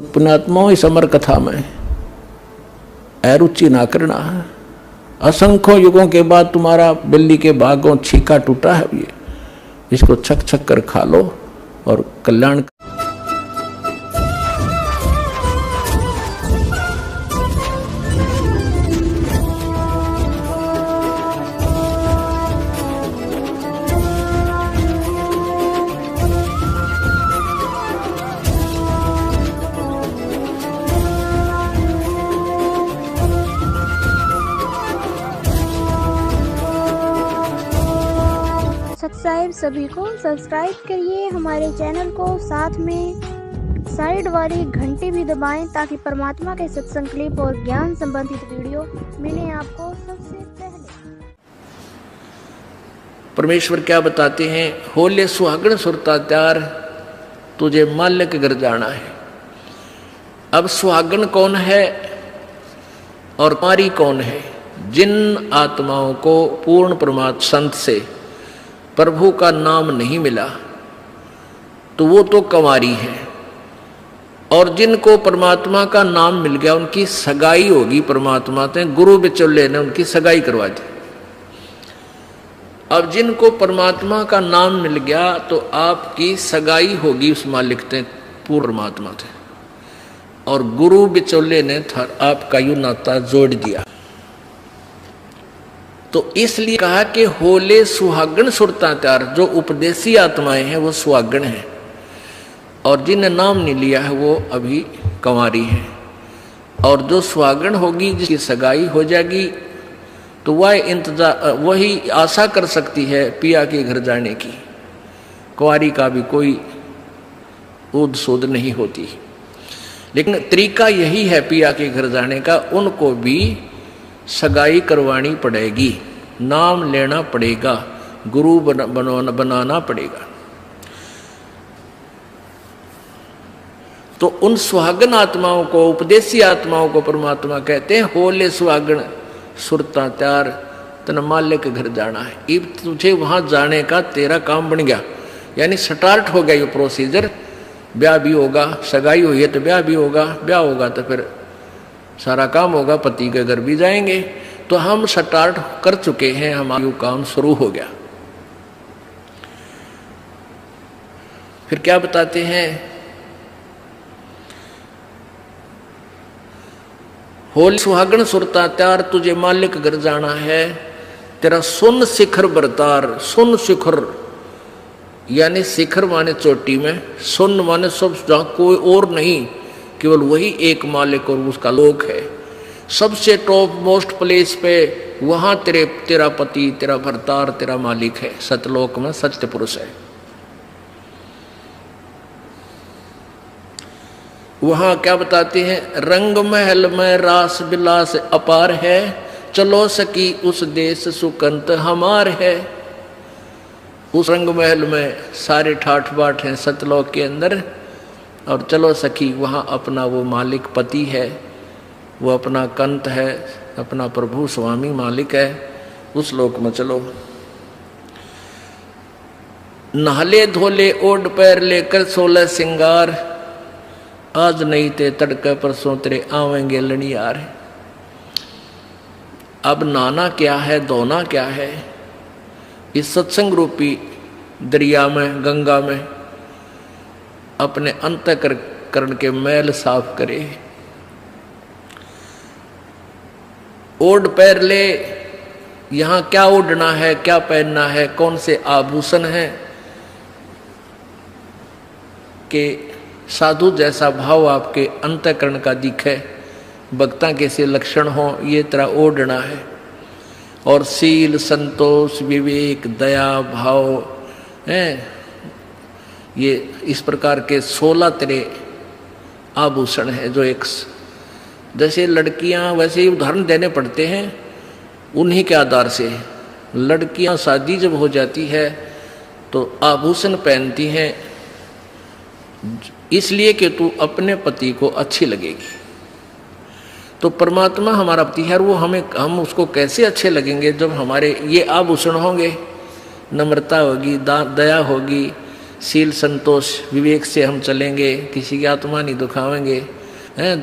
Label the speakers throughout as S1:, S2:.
S1: पुण्यात्माओं इस अमर कथा में अरुचि ना करना है। असंख्यों युगों के बाद तुम्हारा बिल्ली के भागों छीका टूटा है, ये इसको छक छक कर खा लो और कल्याण।
S2: सब्सक्राइब सभी को सब्सक्राइब करिए हमारे चैनल को, साथ में साइड वाली घंटी भी दबाएं ताकि परमात्मा के सत्संग क्लिप और ज्ञान संबंधित वीडियो मिले आपको सबसे पहले।
S1: परमेश्वर क्या बताते हैं? होले सुहागण सुरता त्यार, तुझे माल्य के घर जाना है। अब सुहागण कौन है और कुंवारी कौन है? जिन आत्माओं को पूर्ण परमात्मा संत से प्रभु का नाम नहीं मिला तो वो तो कंवारी है, और जिनको परमात्मा का नाम मिल गया उनकी सगाई होगी परमात्मा से। गुरु बिचौले ने उनकी सगाई करवा दी। अब जिनको परमात्मा का नाम मिल गया तो आपकी सगाई होगी उस मालिक से, पूर्ण परमात्मा से, और गुरु बिचौले ने आपका यू नाता जोड़ दिया। तो इसलिए कहा कि होले सुहागण सुरता त्यार, जो उपदेशी आत्माएं हैं वो सुहागण हैं, और जिन्हें नाम नहीं लिया है वो अभी कंवारी हैं। और जो सुहागण होगी, जिसकी सगाई हो जाएगी, तो वही आशा कर सकती है पिया के घर जाने की। कंवारी का भी कोई ऊद सूद नहीं होती, लेकिन तरीका यही है पिया के घर जाने का। उनको भी सगाई करवानी पड़ेगी, नाम लेना पड़ेगा, गुरु बनाना पड़ेगा। तो उन सुहागन आत्माओं को, उपदेशी आत्माओं को परमात्मा कहते हैं होले सुहागण सुरता त्यार, तन माल्य के घर जाना है। अब तुझे वहां जाने का तेरा काम बन गया, यानी स्टार्ट हो गया ये प्रोसीजर। ब्याह भी होगा, सगाई हुई है तो ब्याह भी होगा, ब्याह होगा तो फिर सारा काम होगा, पति के घर भी जाएंगे। तो हम स्टार्ट कर चुके हैं, हमारा काम शुरू हो गया। फिर क्या बताते हैं? होली सुहागण सुरता त्यार, तुझे मालिक घर जाना है। तेरा सुन शिखर बरतार, सुन शिखर यानी शिखर माने चोटी में, सुन माने सब, जहां कोई और नहीं, केवल वही एक मालिक और उसका लोक है। सबसे टॉप मोस्ट प्लेस पे वहां तेरा पति, तेरा भरतार, तेरा मालिक है। सतलोक में सत्य पुरुष है। वहां क्या बताते हैं? रंग महल में रास बिलास अपार है, चलो सकी उस देश सुकंत हमार है। उस रंग महल में सारे ठाठ बाट हैं सतलोक के अंदर, और चलो सखी वहाँ अपना वो मालिक पति है, वो अपना कंत है, अपना प्रभु स्वामी मालिक है, उस लोक में चलो। नहले धोले ओढ़ पैर लेकर 16 सिंगार, आज नहीं ते तड़के परसों तेरे आवेंगे लड़ियार। अब नाना क्या है, धोना क्या है? इस सत्संग रूपी दरिया में, गंगा में अपने अंतःकरण के मैल साफ करे। ओढ़ पैर ले, यहां क्या ओढ़ना है, क्या पहनना है, कौन से आभूषण है कि साधु जैसा भाव आपके अंतःकरण का दिखे, भक्ता के से लक्षण हो, ये तरह ओढ़ना है। और सील, संतोष, विवेक, दया भाव है, ये इस प्रकार के 16 तरह आभूषण है। जो एक जैसे लड़कियां, वैसे ही उदाहरण देने पड़ते हैं उन्हीं के आधार से। लड़कियां शादी जब हो जाती है तो आभूषण पहनती हैं इसलिए कि तू अपने पति को अच्छी लगेगी। तो परमात्मा हमारा पति है, वो हम उसको कैसे अच्छे लगेंगे? जब हमारे ये आभूषण होंगे, नम्रता होगी, दया होगी, शील संतोष विवेक से हम चलेंगे, किसी की आत्मा नहीं दुखावेंगे, हैं,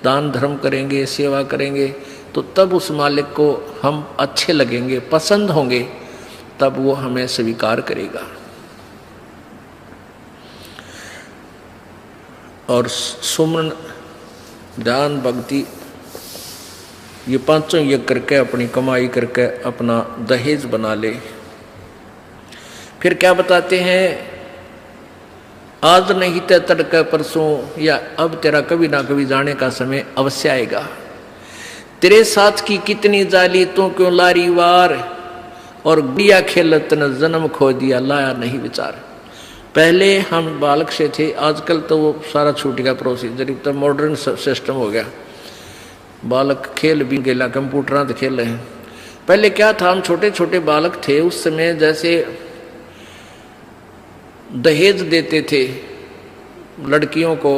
S1: दान धर्म करेंगे, सेवा करेंगे, तो तब उस मालिक को हम अच्छे लगेंगे, पसंद होंगे, तब वो हमें स्वीकार करेगा। और सुमन, ध्यान, भक्ति, ये पांचों यज्ञ करके अपनी कमाई करके अपना दहेज बना ले। फिर क्या बताते हैं, आज नहीं तो तड़के परसों, या अब तेरा कभी ना कभी जाने का समय अवश्य आएगा। तेरे साथ की कितनी जाली तू क्यों लारी वार, और गुड़िया खेलत न जन्म खो दिया लाया नहीं विचार। पहले हम बालक से थे, आजकल तो वो सारा छूट गया प्रोसीजर, तो मॉडर्न सिस्टम हो गया, बालक खेल भी गेला, कंप्यूटर तो खेल रहे हैं। पहले क्या था, हम छोटे छोटे बालक थे, उस समय जैसे दहेज देते थे लड़कियों को,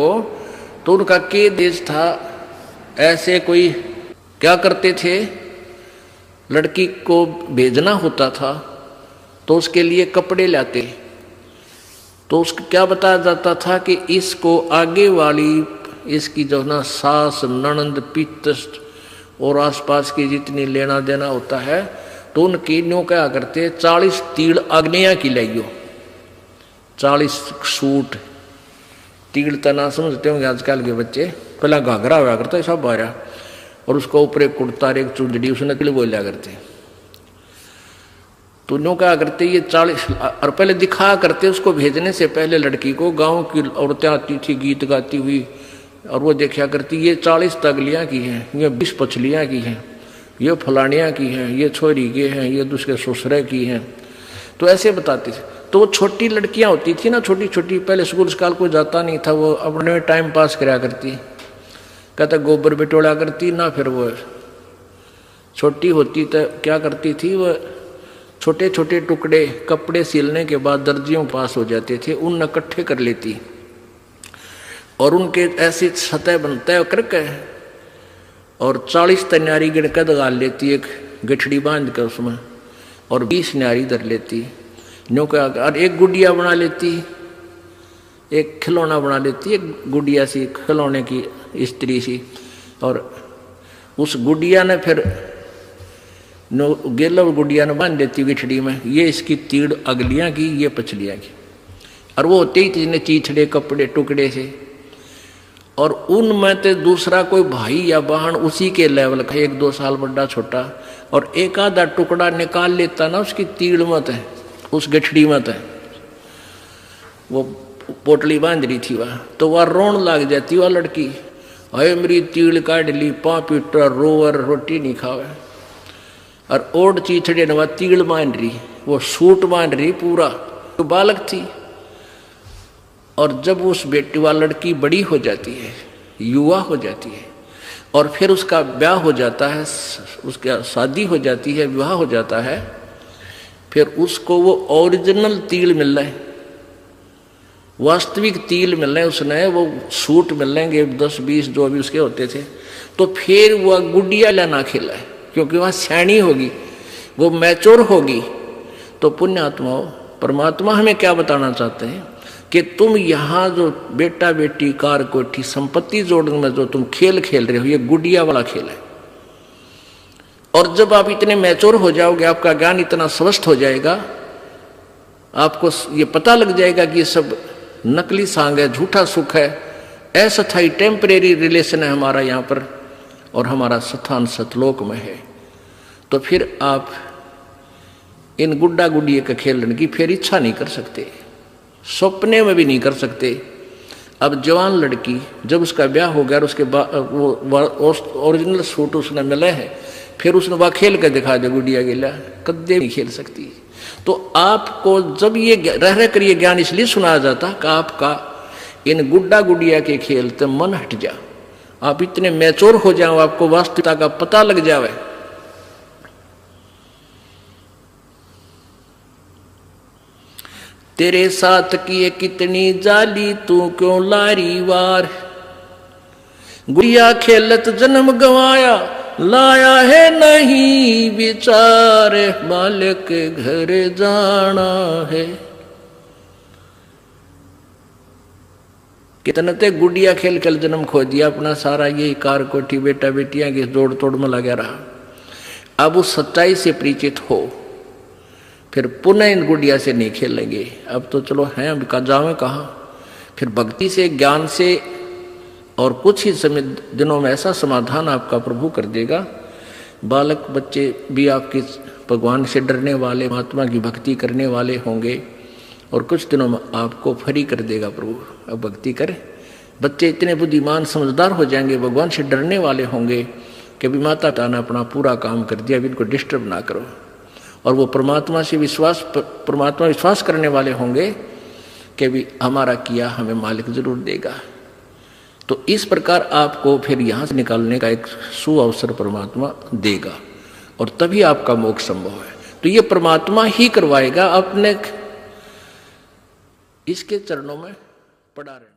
S1: तो उनका के देश था, ऐसे कोई क्या करते थे, लड़की को भेजना होता था तो उसके लिए कपड़े लाते, तो उसको क्या बताया जाता था कि इसको आगे वाली, इसकी जो ना सास, ननंद, पितृष्ट और आसपास की जितनी लेना देना होता है, तो उनकी न्यों क्या करते, 40 तीड़ अग्निया की लाइयो, 40 सूट, तीड़ तना समझते होंगे आजकल के बच्चे, पहला घाघरा हुआ करता है सब बारह, और उसको ऊपर एक कुर्ता, एक चुंदड़ी, उसने तिल बोलिया करते, तो न्यों क्या करते ये 40, और पहले दिखाया करते उसको भेजने से पहले लड़की को, गांव की औरतें आती थी गीत गाती हुई, और वो देखा करती ये 40 तगलियाँ की हैं, ये 20 पछलियाँ की हैं, ये फलानियाँ की हैं, ये छोरी के हैं, ये दूसरे ससुरे की हैं, तो ऐसे बताते थे। तो वो छोटी लड़कियाँ होती थी ना, छोटी छोटी, पहले स्कूल स्काल कोई जाता नहीं था, वो अपने टाइम पास कराया करती, कहता गोबर बिटोड़ा करती ना, फिर वो छोटी होती तो क्या करती थी, वो छोटे छोटे टुकड़े कपड़े सिलने के बाद दर्जियों के पास हो जाते थे, उन इकट्ठे कर लेती और उनके ऐसी सतह बनता करके, और 40 तन्यारी गिड़का दगाल लेती, एक गठड़ी बांध कर उसमें, और 20 न्यारी धर लेती, न्यों का, और एक गुड़िया बना लेती, एक खिलौना बना लेती, एक गुड़िया सी खिलौने की स्त्री सी, और उस गुड़िया ने फिर गेला गुड़िया ने बांध देती गिठड़ी में, ये इसकी तीड़ अगलियाँ की, ये पछलियाँ की, और वो होते ही जिन्हें चीथड़े कपड़े टुकड़े से, और उनमें तो दूसरा कोई भाई या बहन उसी के लेवल का, 1-2 साल बड़ा छोटा, और एक आधा टुकड़ा निकाल लेता ना उसकी तीड़ मत है, उस गठड़ी मत है, वो पोटली बांध रही थी वह, तो वह रोन लग जाती वह लड़की, अरे मेरी तीड़ काट ली, 5 पीटर रोवर, रोटी नहीं खावे, और ओड चीथड़े ने वह तीड़ बांध रही, वो सूट बांध रही पूरा, तो बालक थी। और जब उस बेटी वाली लड़की बड़ी हो जाती है, युवा हो जाती है, और फिर उसका ब्याह हो जाता है, उसका शादी हो जाती है, विवाह हो जाता है, फिर उसको वो ओरिजिनल तिल मिल रहा है, वास्तविक तिल मिल रहे हैं, उसने वो सूट मिल लेंगे 10-20 जो भी उसके होते थे, तो फिर वह गुड़िया लेना खेला है, क्योंकि वह सैनी होगी, वो मैच्योर होगी। तो पुण्यात्माओं, परमात्मा हमें क्या बताना चाहते हैं कि तुम यहाँ जो बेटा बेटी कार कोठी संपत्ति जोड़ने में जो तुम खेल खेल रहे हो, ये गुड़िया वाला खेल है। और जब आप इतने मैच्योर हो जाओगे, आपका ज्ञान इतना स्वस्थ हो जाएगा, आपको ये पता लग जाएगा कि ये सब नकली सांग है, झूठा सुख है, अस्थायी टेम्परेरी रिलेशन है हमारा यहाँ पर, और हमारा स्थान सतलोक में है। तो फिर आप इन गुड्डा गुड़िया का खेलने की फिर इच्छा नहीं कर सकते, सपने में भी नहीं कर सकते। अब जवान लड़की जब उसका ब्याह हो गया और उसके बाद वो ओरिजिनल सूट उसने मिले हैं, फिर उसने वह खेल कर दिखा दे गुड़िया गिला, कदे नहीं खेल सकती। तो आपको जब ये रह कर ये ज्ञान इसलिए सुनाया जाता कि आपका इन गुड्डा गुड़िया के खेल से मन हट जा, आप इतने मैच्योर हो जाओ, आपको वास्तविकता का पता लग जावे। तेरे साथ किए कितनी जाली तू क्यों लारी वार, गुड़िया खेलत जन्म गवाया लाया है नहीं विचार, मालिक के घर जाना है। कितने ते गुड़िया खेल खेल जन्म खो दिया अपना, सारा ये कार कोठी बेटा बेटियां की जोड़ तोड़ में लगा रहा। अब उस सच्चाई से परिचित हो, फिर पुनः इन गुड़िया से नहीं खेलेंगे। अब तो चलो हैं, अब का जावे कहाँ। फिर भक्ति से, ज्ञान से, और कुछ ही समय दिनों में ऐसा समाधान आपका प्रभु कर देगा। बालक बच्चे भी आपके भगवान से डरने वाले, महात्मा की भक्ति करने वाले होंगे, और कुछ दिनों में आपको फ्री कर देगा प्रभु। अब भक्ति करें। बच्चे इतने बुद्धिमान समझदार हो जाएंगे, भगवान से डरने वाले होंगे कि भी माता पिता ने अपना पूरा काम कर दिया, अभी इनको डिस्टर्ब ना करो। और वो परमात्मा विश्वास करने वाले होंगे कि भी हमारा किया हमें मालिक जरूर देगा। तो इस प्रकार आपको फिर यहाँ से निकालने का एक सुअवसर परमात्मा देगा, और तभी आपका मोक्ष संभव है। तो ये परमात्मा ही करवाएगा, अपने इसके चरणों में पड़ा रहे।